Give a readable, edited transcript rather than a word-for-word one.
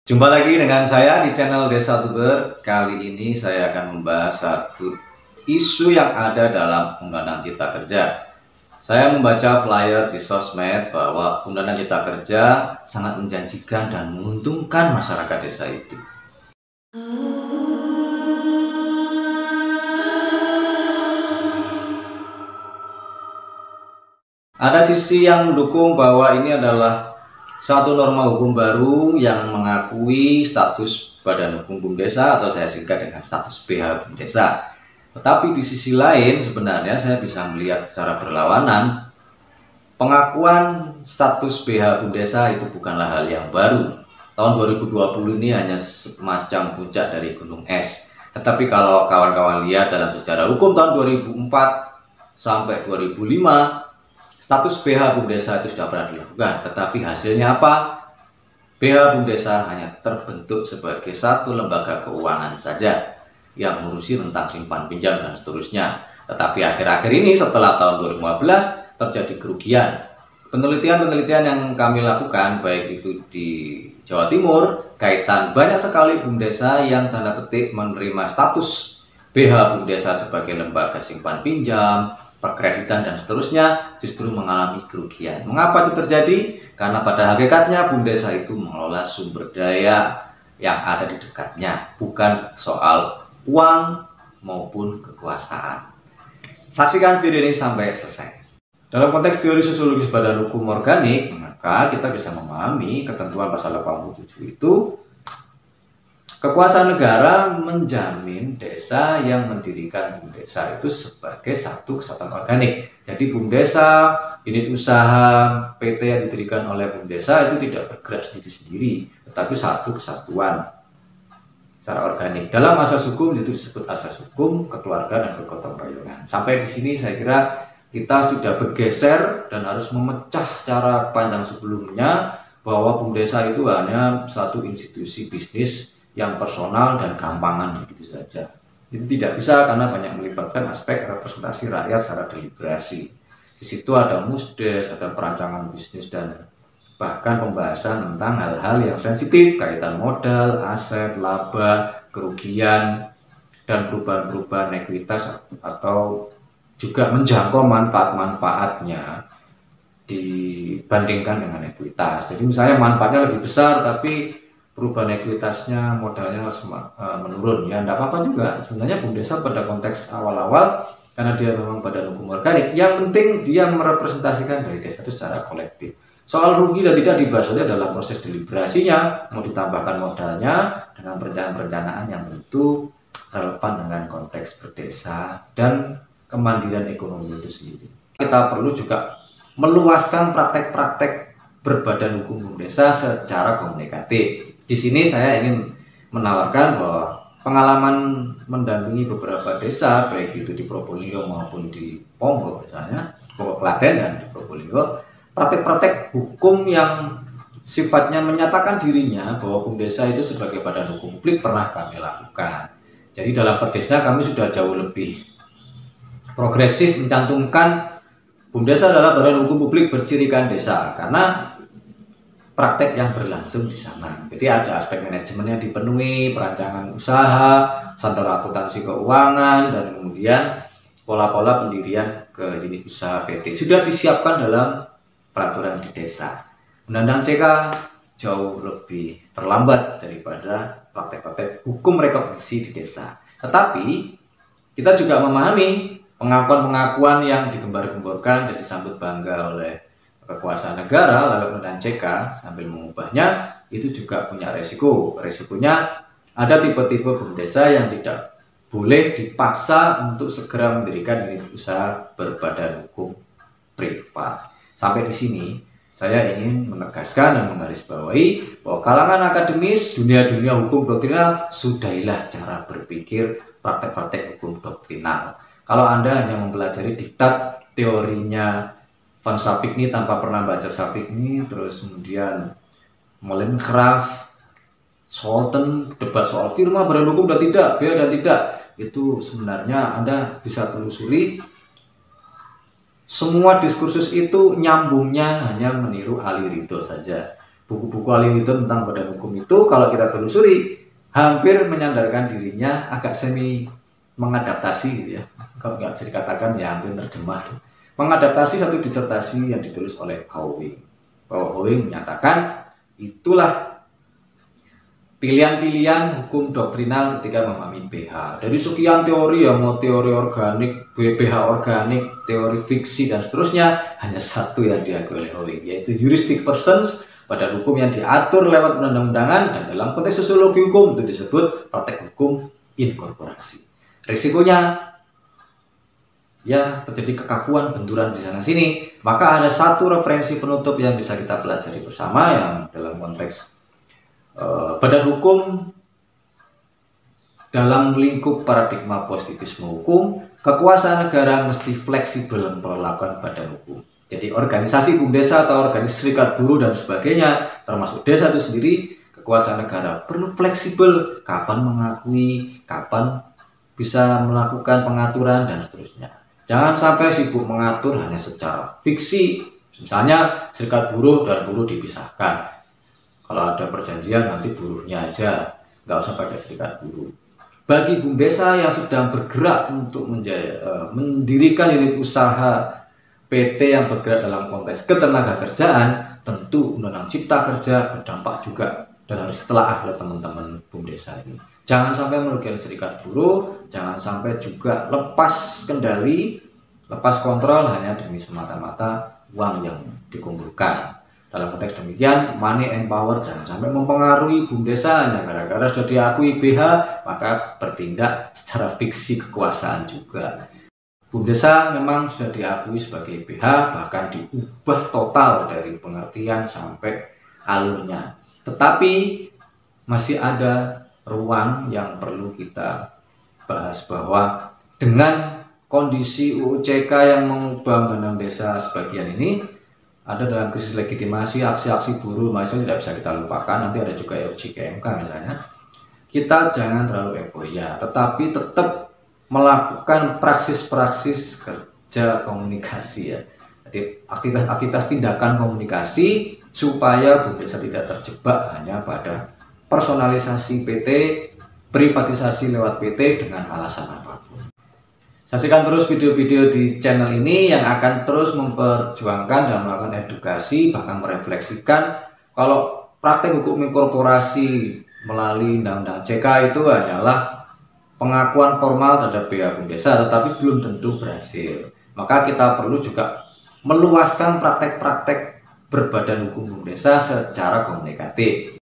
Jumpa lagi dengan saya di channel Desa Tuber. Kali ini saya akan membahas satu isu yang ada dalam Undang-Undang Cipta Kerja. Saya membaca flyer di sosmed bahwa Undang-Undang Cipta Kerja sangat menjanjikan dan menguntungkan masyarakat desa itu. Ada sisi yang mendukung bahwa ini adalah satu norma hukum baru yang mengakui status Badan Hukum BUMDesa atau saya singkat dengan status BH BUMDesa. Tetapi di sisi lain sebenarnya saya bisa melihat secara berlawanan pengakuan status BH BUMDesa itu bukanlah hal yang baru. Tahun 2020 ini hanya semacam puncak dari gunung es. Tetapi kalau kawan-kawan lihat dalam sejarah hukum tahun 2004 sampai 2005, status BH BUMDesa itu sudah pernah dilakukan, tetapi hasilnya apa? BH BUMDesa hanya terbentuk sebagai satu lembaga keuangan saja yang mengurusi tentang simpan pinjam dan seterusnya. Tetapi akhir-akhir ini setelah tahun 2015 terjadi kerugian. Penelitian-penelitian yang kami lakukan baik itu di Jawa Timur, kaitan banyak sekali BUMDesa yang tanda petik menerima status BH BUMDesa sebagai lembaga simpan pinjam, perkreditan dan seterusnya justru mengalami kerugian. Mengapa itu terjadi? Karena pada hakikatnya BUMDesa itu mengelola sumber daya yang ada di dekatnya, bukan soal uang maupun kekuasaan. Saksikan video ini sampai selesai. Dalam konteks teori sosiologis badan hukum organik, maka kita bisa memahami ketentuan pasal 87 itu kekuasaan negara menjamin desa yang mendirikan BUMDesa itu sebagai satu kesatuan organik. Jadi BUMDesa, unit usaha, PT yang didirikan oleh BUMDesa itu tidak bergerak sendiri-sendiri, tetapi satu kesatuan secara organik. Dalam asas hukum itu disebut asas hukum, kekeluargaan dan kegotong royongan. Sampai di sini saya kira kita sudah bergeser dan harus memecah cara pandang sebelumnya bahwa BUMDesa itu hanya satu institusi bisnis yang personal dan gampangan begitu saja. Itu tidak bisa karena banyak melibatkan aspek representasi rakyat secara deliberasi. Di situ ada musdes, ada perancangan bisnis dan bahkan pembahasan tentang hal-hal yang sensitif kaitan modal, aset, laba, kerugian dan perubahan-perubahan ekuitas atau juga menjangkau manfaat-manfaatnya dibandingkan dengan ekuitas. Jadi misalnya manfaatnya lebih besar tapi perubahan ekuitasnya modalnya menurun, ya tidak apa-apa juga sebenarnya BUMDesa pada konteks awal-awal karena dia memang badan hukum organik. Yang penting dia merepresentasikan dari desa itu secara kolektif. Soal rugi dan tidak dibahas saja dalam proses deliberasinya, mau ditambahkan modalnya dengan perencanaan-perencanaan yang tentu relevan dengan konteks berdesa dan kemandirian ekonomi itu sendiri. Kita perlu juga meluaskan praktek-praktek berbadan hukum BUMDesa secara komunikatif. Di sini saya ingin menawarkan bahwa pengalaman mendampingi beberapa desa, baik itu di Probolinggo maupun di Pongo misalnya, Pongo Klaten dan di Probolinggo, praktek-praktek hukum yang sifatnya menyatakan dirinya bahwa BUMDesa itu sebagai badan hukum publik pernah kami lakukan. Jadi dalam perdesnya kami sudah jauh lebih progresif mencantumkan BUMDesa adalah badan hukum publik bercirikan desa karena praktek yang berlangsung di sana. Jadi ada aspek manajemen yang dipenuhi, perancangan usaha, standar akuntansi keuangan, dan kemudian pola-pola pendirian ke unit usaha PT sudah disiapkan dalam peraturan di desa. Undang-Undang CK jauh lebih terlambat daripada praktek-praktek hukum rekognisi di desa. Tetapi kita juga memahami pengakuan-pengakuan yang digembar-gemborkan dan disambut bangga oleh kekuasaan negara lalu Undang-Undang CK sambil mengubahnya itu juga punya resiko. Resikonya ada tipe-tipe BUMDesa yang tidak boleh dipaksa untuk segera mendirikan unit usaha berbadan hukum privat. Sampai di sini saya ingin menegaskan dan menggarisbawahi bahwa kalangan akademis, dunia-dunia hukum doktrinal, sudahilah cara berpikir praktek-praktek hukum doktrinal. Kalau Anda hanya mempelajari diktat teorinya Van Sapigny tanpa pernah baca Sapigny, terus kemudian Molencraft, Scholten, debat soal firma badan hukum dan tidak, BH dan tidak, itu sebenarnya Anda bisa telusuri semua diskursus itu nyambungnya hanya meniru Ali Ridho saja. buku-buku ahli itu tentang badan hukum itu kalau kita telusuri hampir menyandarkan dirinya agak semi mengadaptasi gitu ya. Kalau nggak bisa dikatakan ya hampir terjemah. Mengadaptasi satu disertasi yang ditulis oleh Howing. Bahwa Howing menyatakan itulah pilihan-pilihan hukum doktrinal ketika memahami pH. Dari sekian teori ya, mau teori organik, pH organik, teori fiksi dan seterusnya, hanya satu yang diakui oleh Howing, yaitu heuristic persons pada hukum yang diatur lewat undang-undangan dan dalam konteks sosiologi hukum itu disebut praktek hukum inkorporasi. Risikonya ya terjadi kekakuan, benturan di sana sini. Maka ada satu referensi penutup yang bisa kita pelajari bersama yang dalam konteks badan hukum dalam lingkup paradigma positivisme hukum, kekuasaan negara mesti fleksibel memperlakukan badan hukum. Jadi organisasi BUMDESA atau organisasi serikat buruh dan sebagainya, termasuk desa itu sendiri, kekuasaan negara perlu fleksibel, kapan mengakui, kapan bisa melakukan pengaturan dan seterusnya. Jangan sampai sibuk mengatur hanya secara fiksi, misalnya serikat buruh dan buruh dipisahkan. Kalau ada perjanjian nanti buruhnya aja, nggak usah pakai serikat buruh. Bagi BUMDESA yang sedang bergerak untuk mendirikan unit usaha PT yang bergerak dalam konteks ketenaga-kerjaan, tentu Undang-Undang Cipta Kerja berdampak juga dan harus ditelaah oleh teman-teman BUMDESA ini. Jangan sampai merugikan serikat buruh, jangan sampai juga lepas kendali, lepas kontrol hanya demi semata-mata uang yang dikumpulkan. Dalam konteks demikian, money and power jangan sampai mempengaruhi BUMDESA hanya gara-gara sudah diakui BH, maka bertindak secara fiksi kekuasaan juga. BUMDESA memang sudah diakui sebagai BH, bahkan diubah total dari pengertian sampai alurnya. Tetapi masih ada ruang yang perlu kita bahas bahwa dengan kondisi UU CK yang mengubah undang-undang desa sebagian ini, ada dalam krisis legitimasi, aksi-aksi buruh, misalnya tidak bisa kita lupakan, nanti ada juga uji ke MK misalnya. Kita jangan terlalu euforia, tetapi tetap melakukan praksis-praksis kerja komunikasi ya. Jadi aktivitas tindakan komunikasi supaya BUMDESA tidak terjebak hanya pada personalisasi PT, privatisasi lewat PT dengan alasan apapun. Saksikan terus video-video di channel ini yang akan terus memperjuangkan dan melakukan edukasi, bahkan merefleksikan kalau praktek hukum inkorporasi melalui Undang-Undang CK itu hanyalah pengakuan formal terhadap BH BUMDESA, tetapi belum tentu berhasil. Maka kita perlu juga meluaskan praktek-praktek berbadan hukum BUMDESA secara komunikatif.